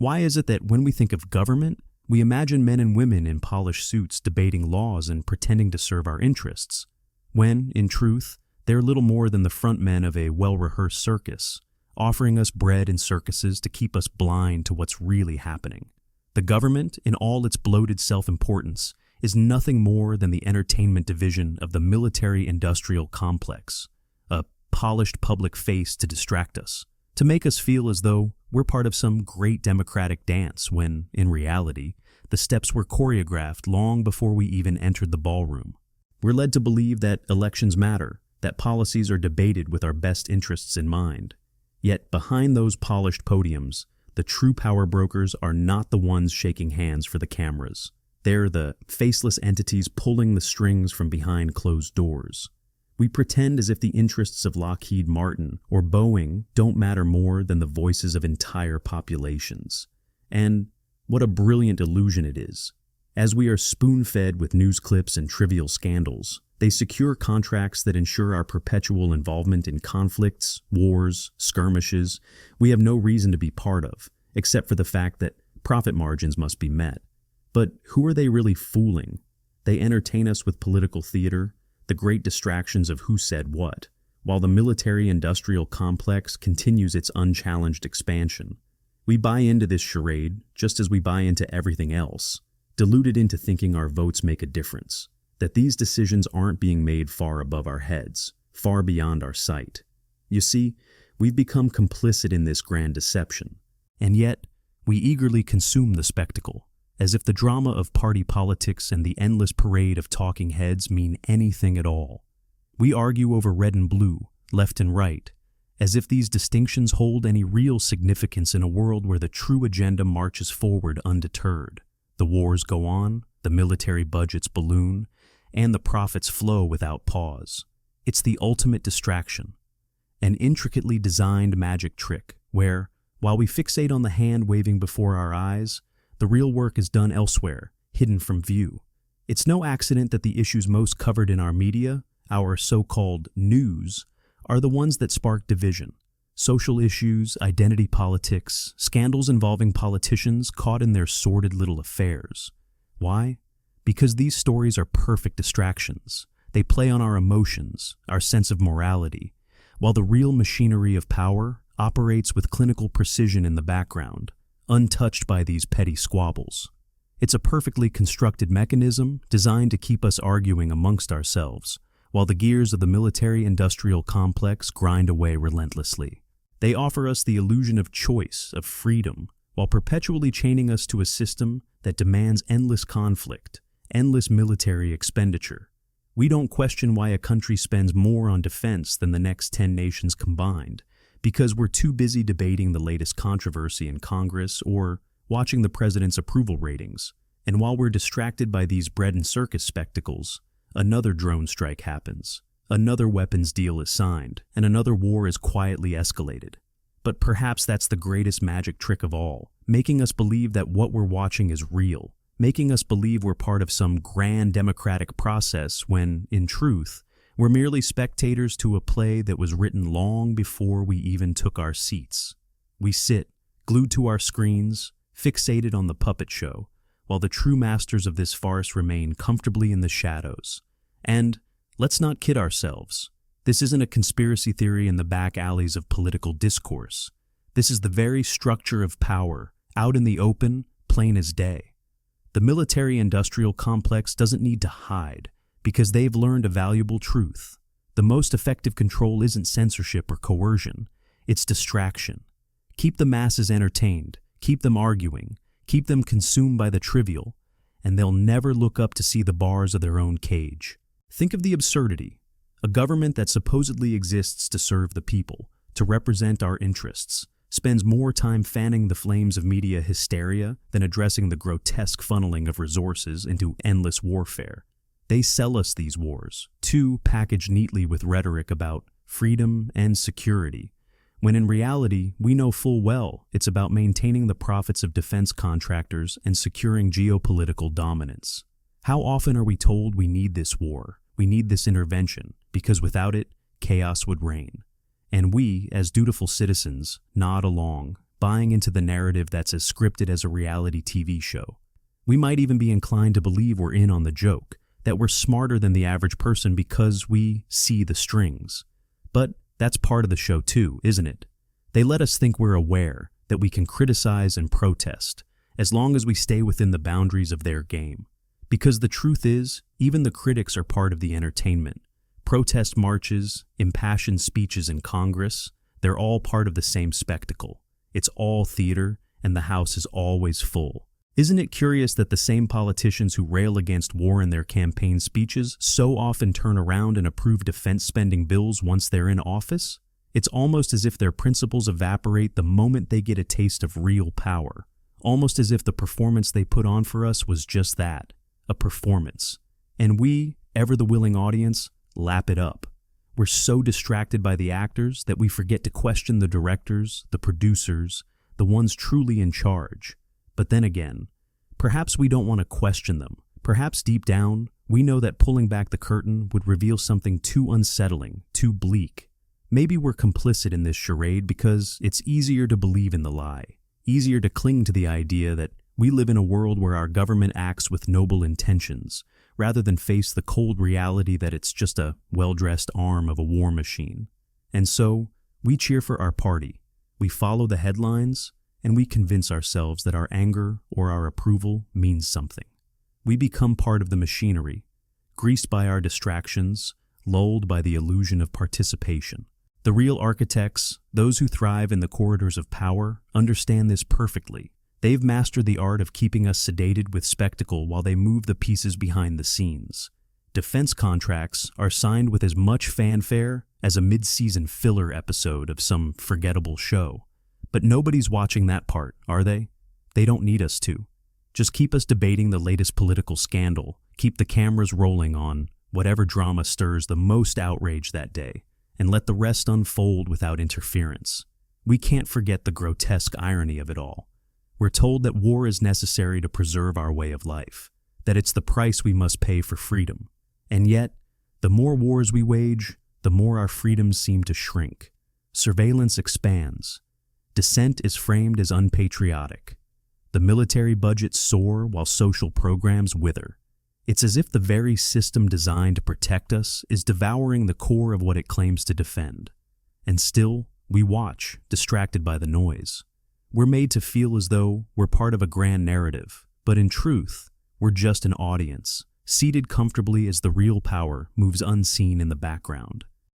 Why is it that when we think of government, we imagine men and women in polished suits debating laws and pretending to serve our interests, when, in truth, they're little more than the front men of a well-rehearsed circus, offering us bread and circuses to keep us blind to what's really happening? The government, in all its bloated self-importance, is nothing more than the entertainment division of the military-industrial complex, a polished public face to distract us, to make us feel as though we're part of some great democratic dance when, in reality, the steps were choreographed long before we even entered the ballroom. We're led to believe that elections matter, that policies are debated with our best interests in mind. Yet behind those polished podiums, the true power brokers are not the ones shaking hands for the cameras. They're the faceless entities pulling the strings from behind closed doors. We pretend as if the interests of Lockheed Martin or Boeing don't matter more than the voices of entire populations. And what a brilliant illusion it is. As we are spoon-fed with news clips and trivial scandals, they secure contracts that ensure our perpetual involvement in conflicts, wars, skirmishes we have no reason to be part of, except for the fact that profit margins must be met. But who are they really fooling? They entertain us with political theater, the great distractions of who said what, while the military-industrial complex continues its unchallenged expansion. We buy into this charade just as we buy into everything else, deluded into thinking our votes make a difference, that these decisions aren't being made far above our heads, far beyond our sight. You see, we've become complicit in this grand deception, and yet we eagerly consume the spectacle, as if the drama of party politics and the endless parade of talking heads mean anything at all. We argue over red and blue, left and right, as if these distinctions hold any real significance in a world where the true agenda marches forward undeterred. The wars go on, the military budgets balloon, and the profits flow without pause. It's the ultimate distraction, an intricately designed magic trick where, while we fixate on the hand waving before our eyes, the real work is done elsewhere, hidden from view. It's no accident that the issues most covered in our media, our so-called news, are the ones that spark division. Social issues, identity politics, scandals involving politicians caught in their sordid little affairs. Why? Because these stories are perfect distractions. They play on our emotions, our sense of morality, while the real machinery of power operates with clinical precision in the background, untouched by these petty squabbles. It's a perfectly constructed mechanism designed to keep us arguing amongst ourselves, while the gears of the military-industrial complex grind away relentlessly. They offer us the illusion of choice, of freedom, while perpetually chaining us to a system that demands endless conflict, endless military expenditure. We don't question why a country spends more on defense than the next 10 nations combined, because we're too busy debating the latest controversy in Congress or watching the president's approval ratings. And while we're distracted by these bread and circus spectacles, another drone strike happens, another weapons deal is signed, and another war is quietly escalated. But perhaps that's the greatest magic trick of all, making us believe that what we're watching is real, making us believe we're part of some grand democratic process when, in truth, we're merely spectators to a play that was written long before we even took our seats. We sit, glued to our screens, fixated on the puppet show, while the true masters of this farce remain comfortably in the shadows. And, let's not kid ourselves, this isn't a conspiracy theory in the back alleys of political discourse. This is the very structure of power, out in the open, plain as day. The military-industrial complex doesn't need to hide, because they've learned a valuable truth. The most effective control isn't censorship or coercion, it's distraction. Keep the masses entertained, keep them arguing, keep them consumed by the trivial, and they'll never look up to see the bars of their own cage. Think of the absurdity. A government that supposedly exists to serve the people, to represent our interests, spends more time fanning the flames of media hysteria than addressing the grotesque funneling of resources into endless warfare. They sell us these wars, too packaged neatly with rhetoric about freedom and security, when in reality we know full well it's about maintaining the profits of defense contractors and securing geopolitical dominance. How often are we told we need this war, we need this intervention, because without it, chaos would reign? And we, as dutiful citizens, nod along, buying into the narrative that's as scripted as a reality TV show. We might even be inclined to believe we're in on the joke, that we're smarter than the average person because we see the strings. But that's part of the show too, isn't it? They let us think we're aware, that we can criticize and protest, as long as we stay within the boundaries of their game. Because the truth is, even the critics are part of the entertainment. Protest marches, impassioned speeches in Congress, they're all part of the same spectacle. It's all theater, and the house is always full. Isn't it curious that the same politicians who rail against war in their campaign speeches so often turn around and approve defense spending bills once they're in office? It's almost as if their principles evaporate the moment they get a taste of real power. Almost as if the performance they put on for us was just that, a performance. And we, ever the willing audience, lap it up. We're so distracted by the actors that we forget to question the directors, the producers, the ones truly in charge. But then again, perhaps we don't want to question them. Perhaps deep down, we know that pulling back the curtain would reveal something too unsettling, too bleak. Maybe we're complicit in this charade because it's easier to believe in the lie, easier to cling to the idea that we live in a world where our government acts with noble intentions, rather than face the cold reality that it's just a well-dressed arm of a war machine. And so, we cheer for our party, we follow the headlines, and we convince ourselves that our anger or our approval means something. We become part of the machinery, greased by our distractions, lulled by the illusion of participation. The real architects, those who thrive in the corridors of power, understand this perfectly. They've mastered the art of keeping us sedated with spectacle while they move the pieces behind the scenes. Defense contracts are signed with as much fanfare as a mid-season filler episode of some forgettable show. But nobody's watching that part, are they? They don't need us to. Just keep us debating the latest political scandal, keep the cameras rolling on whatever drama stirs the most outrage that day, and let the rest unfold without interference. We can't forget the grotesque irony of it all. We're told that war is necessary to preserve our way of life, that it's the price we must pay for freedom. And yet, the more wars we wage, the more our freedoms seem to shrink. Surveillance expands. Dissent is framed as unpatriotic. The military budgets soar while social programs wither. It's as if the very system designed to protect us is devouring the core of what it claims to defend. And still, we watch, distracted by the noise. We're made to feel as though we're part of a grand narrative, but in truth, we're just an audience, seated comfortably as the real power moves unseen in the background.